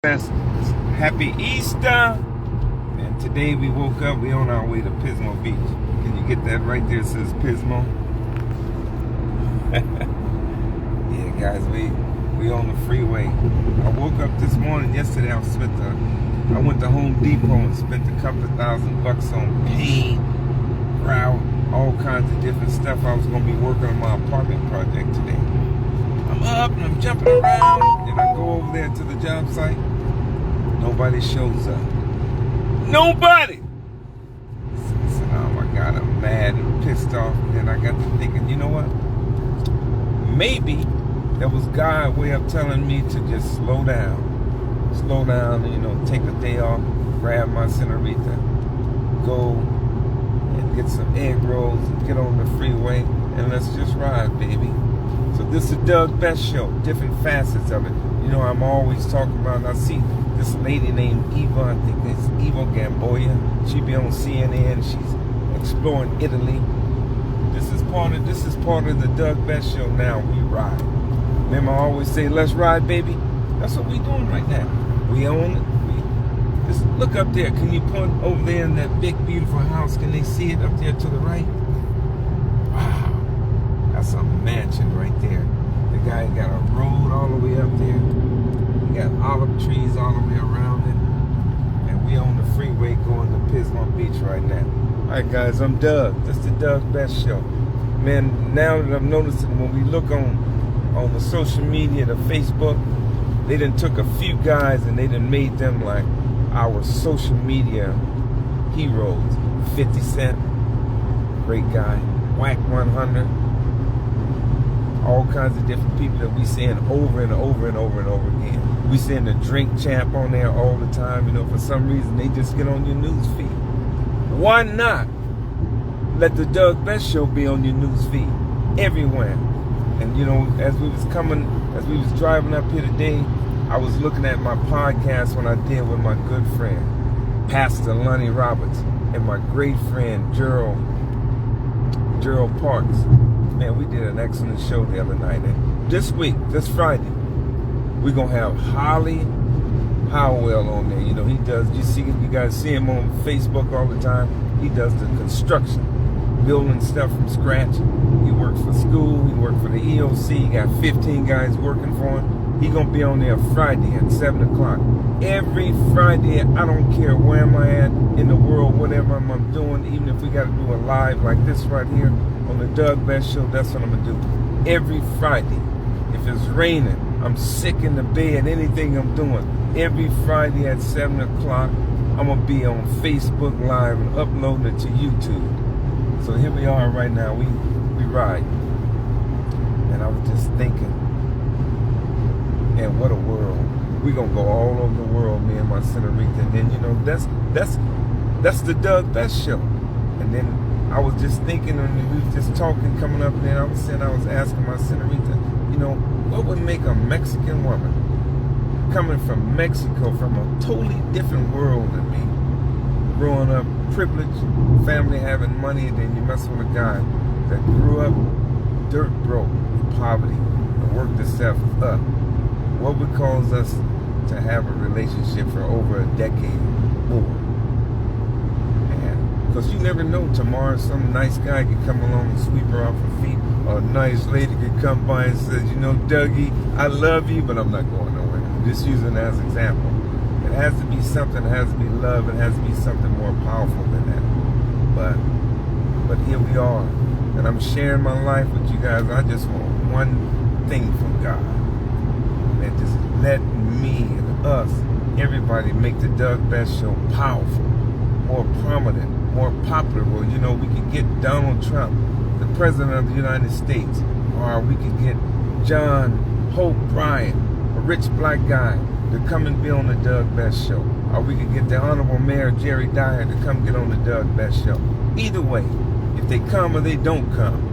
Best happy Easter. And today we woke up, we on our way to Pismo Beach. Can you get that right there? It says Pismo. Yeah, guys, we on the freeway. I woke up this morning. Yesterday I went to Home Depot and spent a couple of $1,000 on paint, grout, all kinds of different stuff. I was gonna be working on my apartment project today. I'm up and I'm jumping around, and I go over there to the job site. Nobody shows up. Nobody! I said, oh my God, I'm mad and pissed off. And then I got to thinking, you know what? Maybe there was God way up telling me to just slow down. Slow down, take a day off, grab my senorita, go and get some egg rolls and get on the freeway, and let's just ride, baby. So this is the Doug Best Show, different facets of it. I'm always talking about, I see this lady named Eva, I think it's Eva Gamboa. She be on CNN, she's exploring Italy. This is part of the Doug Best Show. Now we ride. Remember I always say, let's ride, baby? That's what we doing right now. We own it. Just look up there. Can you point over there in that big, beautiful house? Can they see it up there to the right? Wow. That's a mansion right there. The guy got a road all the way up there. He got olive trees all the way around it. And we on the freeway going to Pismo Beach right now. Alright guys, I'm Doug. This is the Doug Best Show. Man, now that I'm noticing when we look on the social media, the Facebook, they done took a few guys and they done made them like our social media heroes. 50 Cent, great guy. Whack 100. All kinds of different people that we seeing over and over and over and over again. We seeing the Drink Champ on there all the time. For some reason they just get on your news feed. Why not let the Doug Best Show be on your news feed everywhere? And as we was driving up here today, I was looking at my podcast when I did with my good friend Pastor Lonnie Roberts and my great friend Gerald Parks. Man, we did an excellent show the other night. And this week, this Friday, we're going to have Holly Howell on there. He does, you guys see him on Facebook all the time. He does the construction, building stuff from scratch. He works for school. He works for the EOC. He got 15 guys working for him. He's going to be on there Friday at 7 o'clock. Every Friday, I don't care where am I at in the world, whatever I'm doing, even if we got to do a live like this right here on the Doug Best Show, that's what I'm going to do. Every Friday. If it's raining, I'm sick in the bed, anything I'm doing, every Friday at 7 o'clock, I'm going to be on Facebook Live and uploading it to YouTube. So here we are right now. We ride. And I was just thinking, and what a world. We're going to go all over the world, me and my senorita. And then, that's the Doug Best Show. And then I was just thinking, and we were just talking, coming up, and then I was asking my senorita, what would make a Mexican woman coming from Mexico, from a totally different world than me, growing up privileged, family having money, and then you mess with a guy that grew up dirt broke, poverty, and worked himself up. What would cause us to have a relationship for over a decade more? Because you never know, tomorrow some nice guy could come along and sweep her off her feet, or a nice lady could come by and say, Dougie, I love you, but I'm not going nowhere. I'm just using it as an example. It has to be something, it has to be love, it has to be something more powerful than that. But here we are, and I'm sharing my life with you guys. I just want one thing from God. And just let me and us, everybody, make the Doug Best Show powerful, more prominent, more popular. Well, we could get Donald Trump, the President of the United States, or we could get John Hope Bryant, a rich black guy, to come and be on the Doug Best Show. Or we could get the Honorable Mayor Jerry Dyer to come get on the Doug Best Show. Either way, if they come or they don't come,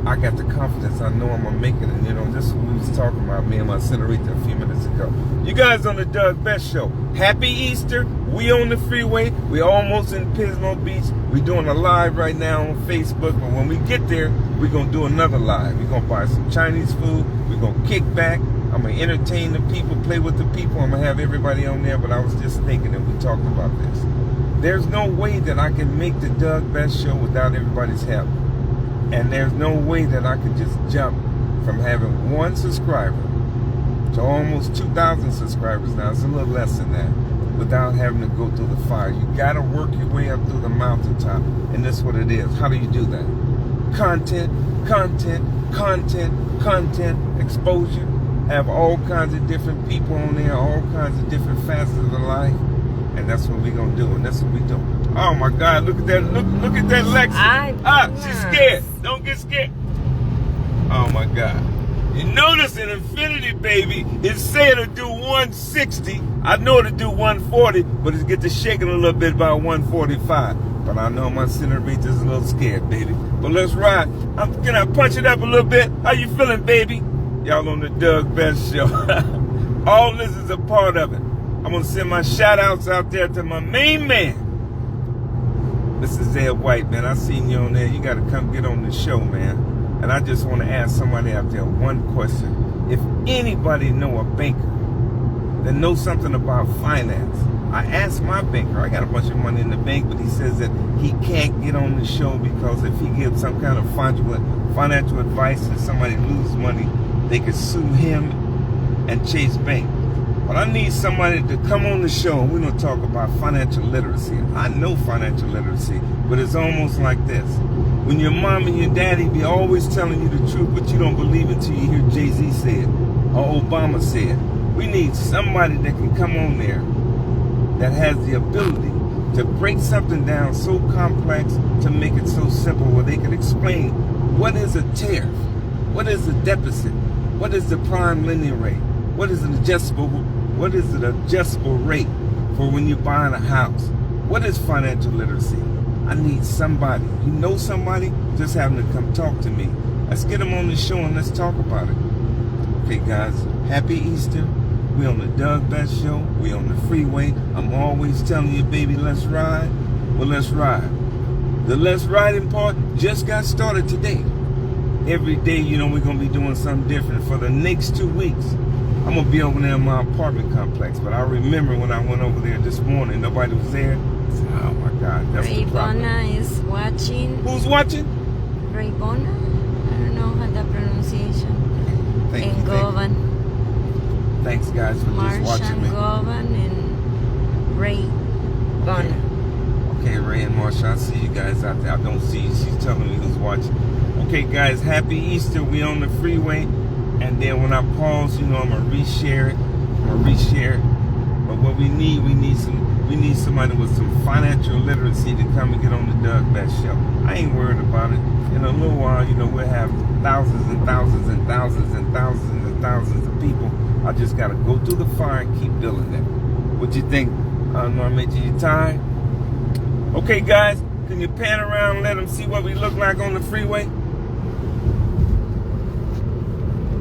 I got the confidence. I know I'm going to make it. And this is what we was talking about, me and my senorita a few minutes ago. You guys on the Doug Best Show. Happy Easter. We on the freeway. We almost in Pismo Beach. We doing a live right now on Facebook. But when we get there, we're going to do another live. We're going to buy some Chinese food. We're going to kick back. I'm going to entertain the people, play with the people. I'm going to have everybody on there, but I was just thinking, and we talked about this. There's no way that I can make the Doug Best Show without everybody's help. And there's no way that I could just jump from having 1 subscriber to almost 2,000 subscribers now. It's a little less than that, without having to go through the fire. You got to work your way up through the mountaintop, and that's what it is. How do you do that? Content, exposure. Have all kinds of different people on there, all kinds of different facets of life, and that's what we're gonna do, and that's what we do. Oh my God! Look at that! Look at that Lexus! She's scared. Don't get scared. Oh my God! You notice in Infiniti, baby, it said to do 160. I know to do 140, but it's get to shaking a little bit about 145. But I know my Senorita's a little scared, baby. But let's ride. Can I punch it up a little bit? How you feeling, baby? Y'all on the Doug Best Show. All this is a part of it. I'm going to send my shout-outs out there to my main man, Mr. Zed White, man. I seen you on there. You got to come get on the show, man. And I just want to ask somebody out there one question. If anybody know a banker that knows something about finance, I asked my banker. I got a bunch of money in the bank, but he says that he can't get on the show because if he gives some kind of financial advice and somebody loses money, they could sue him and Chase Bank. But I need somebody to come on the show, and we're going to talk about financial literacy. I know financial literacy, but it's almost like this. When your mom and your daddy be always telling you the truth, but you don't believe it until you hear Jay-Z say it or Obama say it. We need somebody that can come on there that has the ability to break something down so complex to make it so simple where they can explain what is a tariff, what is a deficit, what is the prime lending rate, what is an adjustable rate for when you're buying a house, what is financial literacy. I need somebody. You know somebody? Just have them to come talk to me. Let's get them on the show and let's talk about it. Okay, guys, happy Easter. We on the Doug Best Show. We on the freeway. I'm always telling you, baby, let's ride. Well, let's ride. The let's riding part just got started today. Every day, you know, we're going to be doing something different. For the next 2 weeks, I'm going to be over there in my apartment complex. But I remember when I went over there this morning, nobody was there. I said, oh, my God, that's the problem. Raybona is watching. Who's watching? Raybona? I don't know how the pronunciation. Thank and you. Govan. Thanks, guys, for just watching me. Govan and Raybona. Okay, Ray and Marsha, I see you guys out there. I don't see you. She's telling me who's watching. Okay, guys, happy Easter. We on the freeway. And then when I pause, you know, I'm going to reshare it. But what we need somebody with some financial literacy to come and get on the Doug Best Show. I ain't worried about it. In a little while, you know, we'll have thousands and thousands and thousands and thousands and thousands of people. I just got to go through the fire and keep building it. What you think, Norman? You tired? Okay, guys, can you pan around and let them see what we look like on the freeway?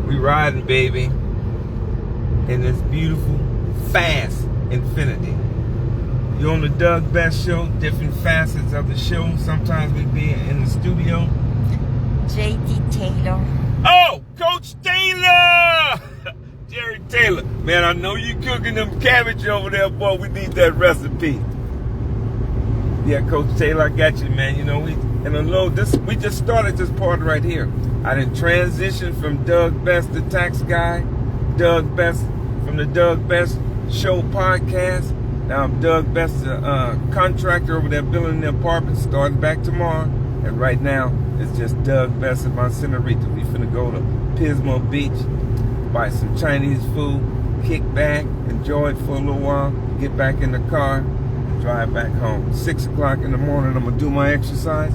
We riding, baby, in this beautiful, fast Infiniti. You're on the Doug Best Show, different facets of the show. Sometimes we be in the studio. J.D. Taylor. Oh, Coach Taylor! Jerry Taylor. Man, I know you cooking them cabbage over there, boy. We need that recipe. Yeah, Coach Taylor, I got you, man. You know, we just started this part right here. I didn't transition from Doug Best, the tax guy, Doug Best from the Doug Best Show podcast. Now I'm Doug Best, contractor over there building the apartment, starting back tomorrow. And right now, it's just Doug Best and my Senorita. We finna go to Pismo Beach, buy some Chinese food, kick back, enjoy it for a little while, get back in the car, and drive back home. 6 o'clock in the morning, I'm gonna do my exercise.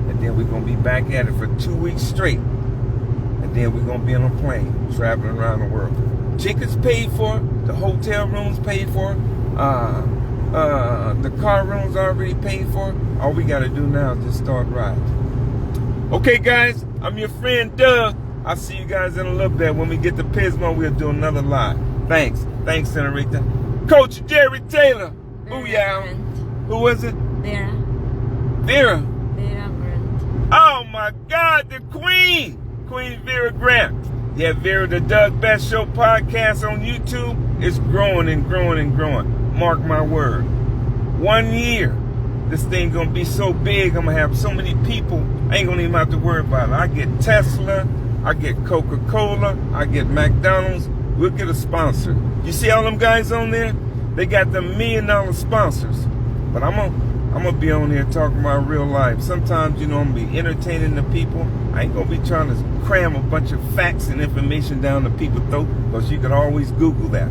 And then we're going to be back at it for 2 weeks straight. And then we're going to be on a plane, traveling around the world. Tickets paid for, the hotel rooms paid for, the car rooms already paid for. All we got to do now is just start riding. Okay, guys, I'm your friend Doug. I'll see you guys in a little bit. When we get to Pismo, we'll do another live. Thanks, Senorita. Coach Jerry Taylor. Booyah. Who was it? Vera. Oh my God, the Queen Vera Grant. Yeah, the Doug Best Show podcast on YouTube is growing and growing and growing. Mark my word. 1 year, this thing gonna be so big, I'm gonna have so many people, I ain't gonna even have to worry about it. I get Tesla, I get Coca-Cola, I get McDonald's, we'll get a sponsor. You see all them guys on there? They got the $1 million sponsors. But I'm gonna be on here talking about real life. Sometimes, I'm gonna be entertaining the people. I ain't gonna be trying to cram a bunch of facts and information down the people's throat, because you can always Google that.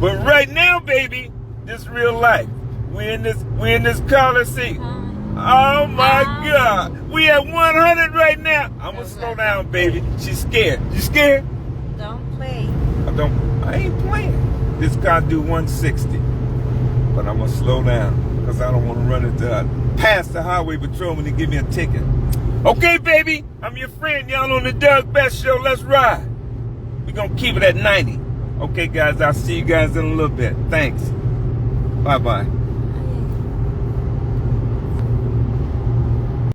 But right now, baby, this real life. We in this caller seat. Oh my God. We at 100 right now. I'm gonna slow down, baby. She's scared. You scared? Don't play. I ain't playing. This car do 160. But I'm gonna slow down, because I don't want to run into past the highway patrolman to give me a ticket. Okay, baby, I'm your friend. Y'all on the Doug Best Show. Let's ride. We're going to keep it at 90. Okay, guys, I'll see you guys in a little bit. Thanks. Bye-bye.